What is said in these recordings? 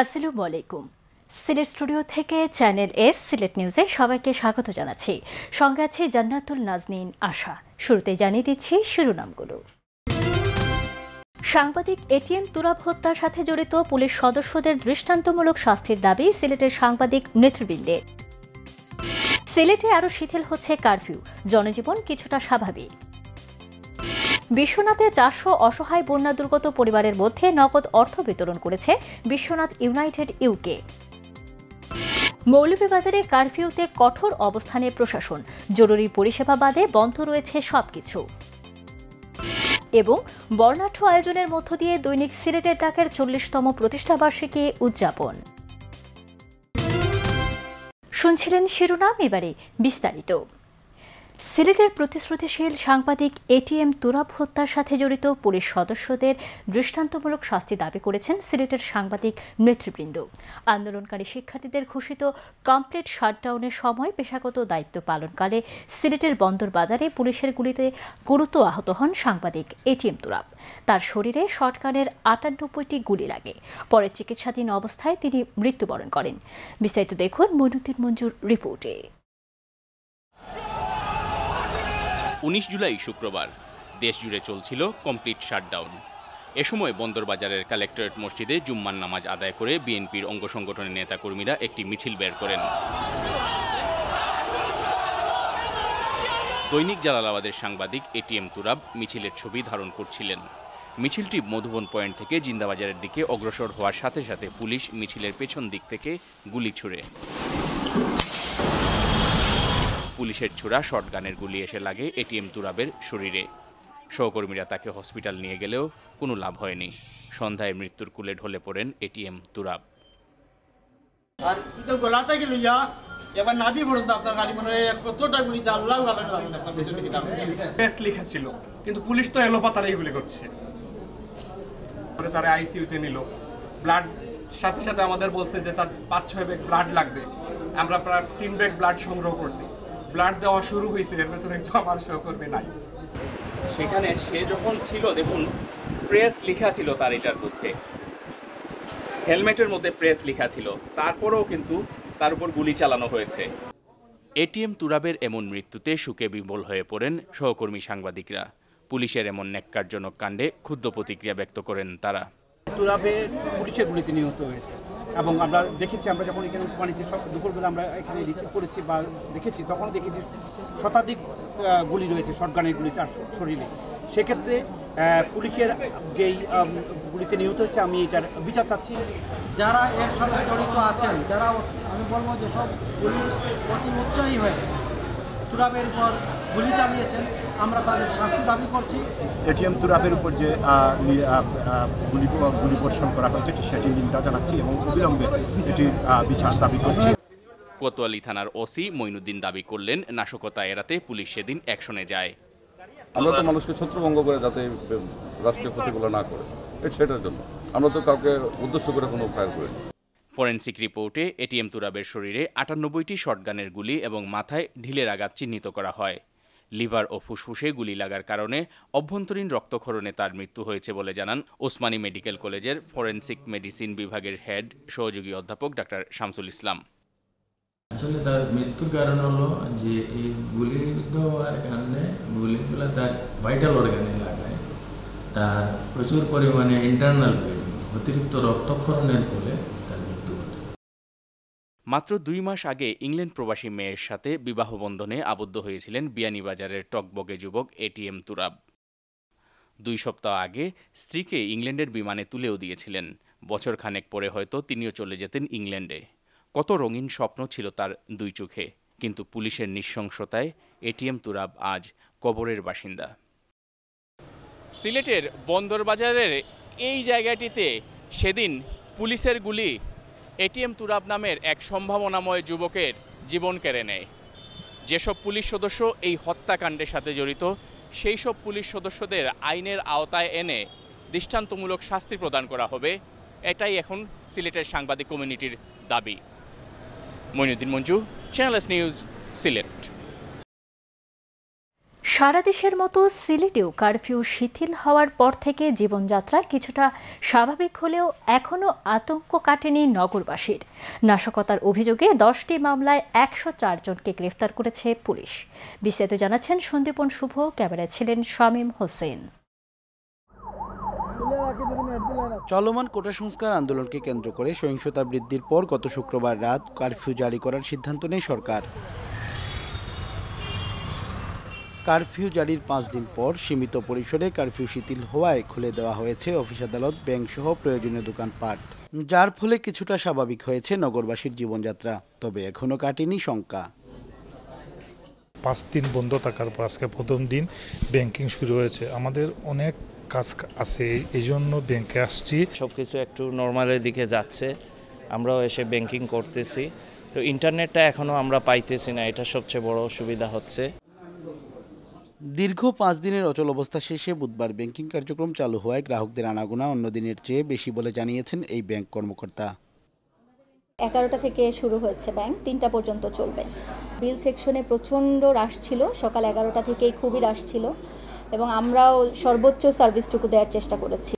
আসসালামু আলাইকুম। সিলেট স্টুডিও থেকে চ্যানেল এস সিলেট নিউজে সবাইকে স্বাগত জানাচ্ছি। সঙ্গে আছে জান্নাতুল নাজনীন আশা। শুরুতেই জানিয়ে দিচ্ছি শিরোনামগুলো। সাংবাদিক এটিএম তুরাব হত্যার সাথে জড়িত পুলিশ সদস্যদের দৃষ্টান্তমূলক শাস্তির দাবি সিলেটের সাংবাদিক নেতৃবৃন্দের। সিলেটে আরও শিথিল হচ্ছে কারফিউ, জনজীবন কিছুটা স্বাভাবিক। বিশ্বনাথে 400 অসহায় বন্যা দুর্গত পরিবারের মধ্যে নগদ অর্থ বিতরণ করেছে বিশ্বনাথ ইউনাইটেড ইউকে। মৌলভীবাজারে কারফিউতে কঠোর অবস্থানে প্রশাসন, জরুরি পরিষেবা বাদে বন্ধ রয়েছে সবকিছু। এবং বর্ণাঢ্য আয়োজনের মধ্য দিয়ে দৈনিক সিলেটের ডাকের 40তম প্রতিষ্ঠাবার্ষিকী উদযাপন। শুনছিলেন শিরোনাম, এবারে বিস্তারিত। সিলেটের প্রতিশ্রুতিশীল সাংবাদিক এটিএম তুরাব হত্যার সাথে জড়িত পুলিশ সদস্যদের দৃষ্টান্তমূলক শাস্তি দাবি করেছেন সিলেটের সাংবাদিক নেতৃবৃন্দ। আন্দোলনকারী শিক্ষার্থীদের ঘোষিত কমপ্লিট শাটডাউনের সময় পেশাগত দায়িত্ব পালনকালে সিলেটের বন্দর বাজারে পুলিশের গুলিতে গুরুতর আহত হন সাংবাদিক এটিএম তুরাব। তার শরীরে শটগানের 98টি গুলি লাগে। পরে চিকিৎসাধীন অবস্থায় তিনি মৃত্যুবরণ করেন। বিস্তারিত দেখুন মইনুদ্দিন মঞ্জুর রিপোর্টে। 19 জুলাই শুক্রবার দেশজুড়ে চলছিল কমপ্লিট শাটডাউন। এ সময় বন্দরবাজারের কালেক্টরেট মসজিদে জুম্মার নামাজ আদায় করে বিএনপির অঙ্গ সংগঠনের নেতাকর্মীরা একটি মিছিল বের করেন। দৈনিক জালালাবাদের সাংবাদিক এটিএম তুরাব মিছিলের ছবি ধারণ করছিলেন। মিছিলটি মধুবন পয়েন্ট থেকে জিন্দাবাজারের দিকে অগ্রসর হওয়ার সাথে সাথে পুলিশ মিছিলের পেছন দিক থেকে গুলি ছুড়ে। পুলিশের ছোড়া শটগানের গুলি এসে লাগে এটিএম তুরাবের শরীরে। সহকর্মীরা তাকে হসপিটাল নিয়ে গেলেও কোনো লাভ হয়নি। সন্ধ্যায় মৃত্যুর কুলে ঢলে পড়েন এটিএম তুরাব। লেখা ছিল কিন্তু পুলিশ তো এলোপাতাড়ি গুলি করছে। তারা আইসিইউতে নিল, ব্লাড সাথে সাথে আমাদের বলছে যে তার 5-6 ব্যাগ ব্লাড লাগবে। আমরা প্রায় 3 ব্যাগ ব্লাড সংগ্রহ করছি। ব্লাড দেওয়া শুরু হয়েছে, এর ভেতরে তো আমার সহকর্মী নাই। সেখানে সে যখন ছিল, দেখুন প্রেস লেখা ছিল তার এটার মধ্যে, হেলমেটের মধ্যে প্রেস লেখা ছিল, তারপরেও কিন্তু তার উপর গুলি চালানো হয়েছে। এটিএম তুরাবের এমন মৃত্যুতে শোকে বিহ্বল হয়ে পড়েন সহকর্মী সাংবাদিকরা। পুলিশের এমন ন্যাক্কারজনক কাণ্ডে ক্ষুব্ধ প্রতিক্রিয়া ব্যক্ত করেন তারা। তুরাবে পুলিশের গুলিতে নিহত হয়েছে এবং আমরা দেখেছি, আমরা যখন এখানে উসমানীতে দুপুরবেলা আমরা এখানে রিসিভ করেছি বা দেখেছি, তখন দেখেছি শতাধিক গুলি রয়েছে, শটগানের গুলি তার শরীরে। সেক্ষেত্রে পুলিশের যেই গুলিতে নিহত হয়েছে, আমি এটার বিচার চাচ্ছি। যারা এর সাথে জড়িত আছেন, যারা আমি বলবো যে সব পুলিশ অতি উৎসাহী হয়ে তুরাবের উপর গুলি চালিয়েছেন, আমরা তাদের শাস্তি দাবি করছি। এটিএম তুরাবের উপর যে গুলি বর্ষণ করা হয়েছে সেটি নিন্দা জানাচ্ছি এবং অবিলম্বে এটির বিচার দাবি করছি। কোতোয়ালি থানার ওসি মইনুদ্দিন দাবি করলেন, নাশকতা এড়াতে পুলিশ সেদিন অ্যাকশনে যায়। আমরা তো মানুষকে ছত্রভঙ্গ করে যাতে রাষ্ট্রীয় ক্ষতিগুলো না করে, সেটার জন্য আমরা তো কাউকে উদ্দেশ্য করে কোনো ফায়ার করিনি। ফরেনসিক রিপোর্টে এটিএম তুরাবের শরীরে 98টি শটগানের গুলি এবং মাথায় ঢিলের আঘাত চিহ্নিত করা হয়। লিভার ও ফুসফুসে গুলি লাগার কারণে অভ্যন্তরীণ রক্তক্ষরণে তার মৃত্যু হয়েছে বলে জানান ওসমানী মেডিকেল কলেজের ফরেনসিক মেডিসিন বিভাগের হেড সহযোগী অধ্যাপক ডাক্তার শামসুল ইসলাম। আসলে তার মৃত্যুর কারণ হলো যে এই গুলিবিদ্ধ হওয়ার কারণে গুলিগুলো তার ভাইটাল অর্গানে লাগায়, তার প্রচুর পরিমাণে ইন্টারনাল ব্লিডিং, অতিরিক্ত রক্তক্ষরণের ফলে তার মৃত্যু ঘটে। মাত্র 2 মাস আগে ইংল্যান্ড প্রবাসী মেয়ের সাথে বিবাহ বন্ধনে আবদ্ধ হয়েছিলেন বিয়ানীবাজারের টকবগে যুবক এটিএম তুরাব। 2 সপ্তাহ আগে স্ত্রীকে ইংল্যান্ডের বিমানে তুলেও দিয়েছিলেন। বছর খানেক পরে হয়তো তিনিও চলে যেতেন ইংল্যান্ডে। কত রঙিন স্বপ্ন ছিল তার 2 চোখে, কিন্তু পুলিশের নৃশংসতায় এটিএম তুরাব আজ কবরের বাসিন্দা। সিলেটের বন্দরবাজারের এই জায়গাটিতে সেদিন পুলিশের গুলি এটিএম তুরাব নামের এক সম্ভাবনাময় যুবকের জীবন কেড়ে নেয়। যেসব পুলিশ সদস্য এই হত্যাকাণ্ডের সাথে জড়িত, সেই সব পুলিশ সদস্যদের আইনের আওতায় এনে দৃষ্টান্তমূলক শাস্তি প্রদান করা হবে, এটাই এখন সিলেটের সাংবাদিক কমিউনিটির দাবি। Mainuddin Manju, Channel S News, Sylhet. সারা দেশের মতো সিলেটেও কারফিউ শিথিল হওয়ার পর থেকে জীবনযাত্রা কিছুটা স্বাভাবিক হলেও এখনও আতঙ্ক কাটেনি নগরবাসীর। নাশকতার অভিযোগে 10টি মামলায় 104 জনকে গ্রেফতার করেছে পুলিশ। বিস্তারিত জানাচ্ছেন সন্দীপন শুভ, ক্যামেরায় ছিলেন শামীম হোসেন। চলমান কোটা সংস্কার আন্দোলনকে কেন্দ্র করে সহিংসতা বৃদ্ধির পর গত শুক্রবার রাত কারফিউ জারি করার সিদ্ধান্ত নেয় সরকার। কারফিউ জারির 5 দিন পর সীমিত পরিসরে কারফিউ শিথিল হওয়ায় খুলে দেওয়া হয়েছে অফিস, আদালত, ব্যাংক সহ প্রয়োজনীয় দোকানপাট, যার ফলে কিছুটা স্বাভাবিক হয়েছে নগরবাসীর জীবনযাত্রা। তবে এখনো কাটেনি শঙ্কা। 5 দিন বন্ধ থাকার পর আজকে প্রথম দিন ব্যাংকিং শুরু হয়েছে। আমাদের অনেক কাজ আছে, এই জন্য ব্যাংকে আসছি। সবকিছু একটু নর্মালের দিকে যাচ্ছে, আমরাও এসে ব্যাংকিং করতেছি। তো ইন্টারনেটটা এখনো আমরা পাইতেছি না, এটা সবচেয়ে বড় অসুবিধা হচ্ছে। দীর্ঘ 5 দিনের অচল অবস্থা শেষে বুধবার ব্যাংকিং কার্যক্রম চালু হওয়ায় গ্রাহকদের আনাগোনা অন্য দিনের চেয়ে বেশি বলে জানিয়েছেন এই ব্যাংক কর্মকর্তা। 11টা থেকে শুরু হয়েছে ব্যাংক, 3টা পর্যন্ত চলবে। বিল সেকশনে প্রচণ্ড রাশ ছিল, সকাল 11টা থেকেই খুবই রাশ ছিল এবং আমরাও সর্বোচ্চ সার্ভিসটুকু দেওয়ার চেষ্টা করেছি।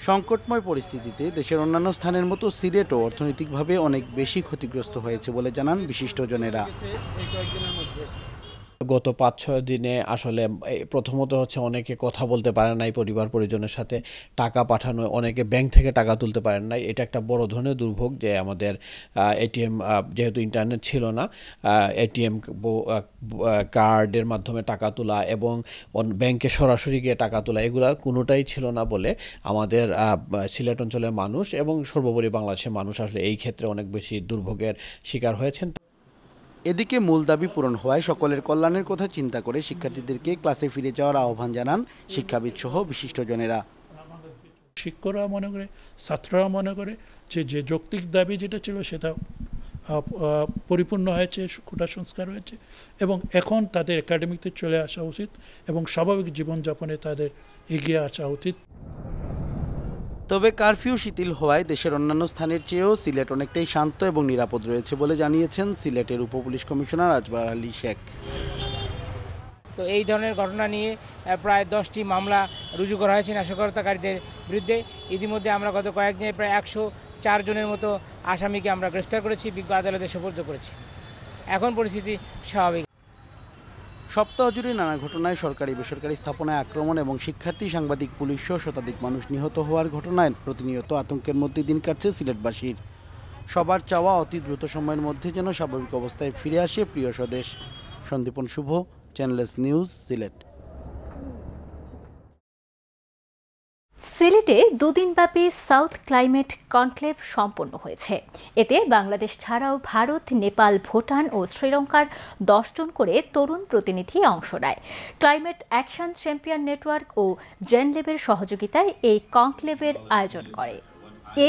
সংকটময় পরিস্থিতিতে দেশের অন্যান্য স্থানের মতো সিলেটও অর্থনৈতিকভাবে অনেক বেশি ক্ষতিগ্রস্ত হয়েছে বলে জানান বিশিষ্টজনেরা। গত 5-6 দিনে আসলে প্রথমত হচ্ছে অনেকে কথা বলতে পারেন নাই পরিবার পরিজনের সাথে, টাকা পাঠানো, অনেকে ব্যাংক থেকে টাকা তুলতে পারেন নাই। এটা একটা বড় ধরনের দুর্ভোগ যে আমাদের এটিএম যেহেতু ইন্টারনেট ছিল না, এটিএম কার্ডের মাধ্যমে টাকা তোলা এবং ব্যাংকে সরাসরি গিয়ে টাকা তোলা এগুলো কোনোটাই ছিল না বলে আমাদের সিলেট অঞ্চলের মানুষ এবং সর্বোপরি বাংলাদেশের মানুষ আসলে এই ক্ষেত্রে অনেক বেশি দুর্ভোগের শিকার হয়েছেন। এদিকে মূল দাবি পূরণ হওয়ায় সকলের কল্যাণের কথা চিন্তা করে শিক্ষার্থীদেরকে ক্লাসে ফিরে যাওয়ার আহ্বান জানান শিক্ষাবিদ সহ বিশিষ্টজনেরা। শিক্ষকরা মনে করে, ছাত্ররা মনে করে যে যৌক্তিক দাবি যেটা ছিল সেটা পরিপূর্ণ হয়েছে, কোটা সংস্কার হয়েছে এবং এখন তাদের একাডেমিতে চলে আসা উচিত এবং স্বাভাবিক জীবনযাপনে তাদের এগিয়ে আসা উচিত। তবে কারফিউ শিথিল হওয়ায় দেশের অন্যান্য স্থানের চেয়েও সিলেট অনেকটাই শান্ত এবং নিরাপদ রয়েছে বলে জানিয়েছেন সিলেটের উপপুলিশ কমিশনার আজবার আলী শেখ। তো এই ধরনের ঘটনা নিয়ে প্রায় 10টি মামলা রুজু করা হয়েছে নাশকতাকারীদের বিরুদ্ধে। ইতিমধ্যে আমরা গত কয়েকদিনে প্রায় 104 জনের মতো আসামিকে আমরা গ্রেফতার করেছি, বিজ্ঞ আদালতে সোপর্দ করেছি। এখন পরিস্থিতি স্বাভাবিক। সপ্তাহ জুড়ে নানা ঘটনায় সরকারি বেসরকারি স্থাপনায় আক্রমণ এবং শিক্ষার্থী, সাংবাদিক, পুলিশ সহ শতাধিক মানুষ নিহত হওয়ার ঘটনায় প্রতিনিয়ত আতঙ্কের মধ্যে দিন কাটছে সিলেটবাসীর। সবার চাওয়া অতি দ্রুত সময়ের মধ্যে যেন স্বাভাবিক অবস্থায় ফিরে আসে প্রিয় স্বদেশ। সন্দীপন শুভ, চ্যানেলস নিউজ, সিলেট। সিলেটে 2 দিনব্যাপী সাউথ ক্লাইমেট কনক্লেভ সম্পন্ন হয়েছে। এতে বাংলাদেশ ছাড়াও ভারত, নেপাল, ভুটান ও শ্রীলঙ্কার 10 জন করে তরুণ প্রতিনিধি অংশ নেয়। ক্লাইমেট অ্যাকশন চ্যাম্পিয়ন নেটওয়ার্ক ও জেনলেবের সহযোগিতায় এই কনক্লেভের আয়োজন করে।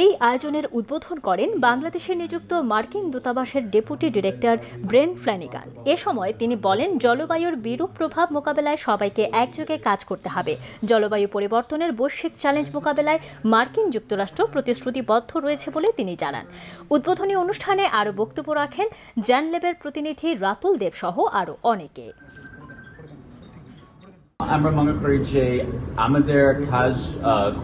এই আয়োজনের উদ্বোধন করেন বাংলাদেশে নিযুক্ত মার্কিন দূতাবাসের ডেপুটি ডিরেক্টর ব্রেন ফ্ল্যানিগান। এ সময় তিনি বলেন, জলবায়ুর বিরূপ প্রভাব মোকাবেলায় সবাইকে একযোগে কাজ করতে হবে। জলবায়ু পরিবর্তনের বৈশ্বিক চ্যালেঞ্জ মোকাবেলায় মার্কিন যুক্তরাষ্ট্র প্রতিশ্রুতিবদ্ধ রয়েছে বলে তিনি জানান। উদ্বোধনী অনুষ্ঠানে আরও বক্তব্য রাখেন জেনলেবের প্রতিনিধি রাতুল দেব সহ আরও অনেকে। আমরা মনে করি যে আমাদের কাজ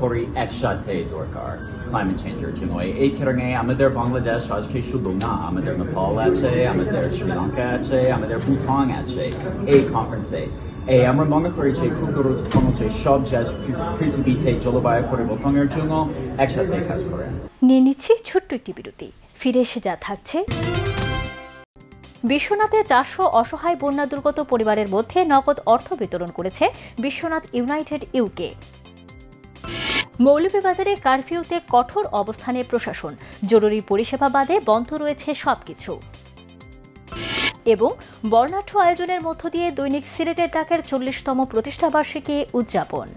করি একসাথে দরকার ক্লাইমেট চেঞ্জের জন্য। এই কারণে আমাদের বাংলাদেশ আজকে শুধু না, আমাদের নেপাল আছে, আমাদের শ্রীলঙ্কা আছে, আমাদের ভুটান আছে এই কনফারেন্সে। আমরা মনে করি যে খুব গুরুত্বপূর্ণ যে সব দেশ পৃথিবীতে জলবায়ু পরিবর্তনের জন্য একসাথে কাজ করে। নিয়ে নিচ্ছি ছোট্ট একটি বিরতি, ফিরে এসে যা থাকছে। বিশ্বনাথে 400 অসহায় বন্যা দুর্গত পরিবারের মধ্যে নগদ অর্থ বিতরণ করেছে বিশ্বনাথ ইউনাইটেড ইউকে। মৌলভীবাজারে কারফিউতে কঠোর অবস্থানে প্রশাসন, জরুরি পরিষেবা বাদে বন্ধ রয়েছে সবকিছু। এবং বর্ণাঢ্য আয়োজনের মধ্য দিয়ে দৈনিক সিলেটের ডাকের 40তম প্রতিষ্ঠাবার্ষিকী উদযাপন।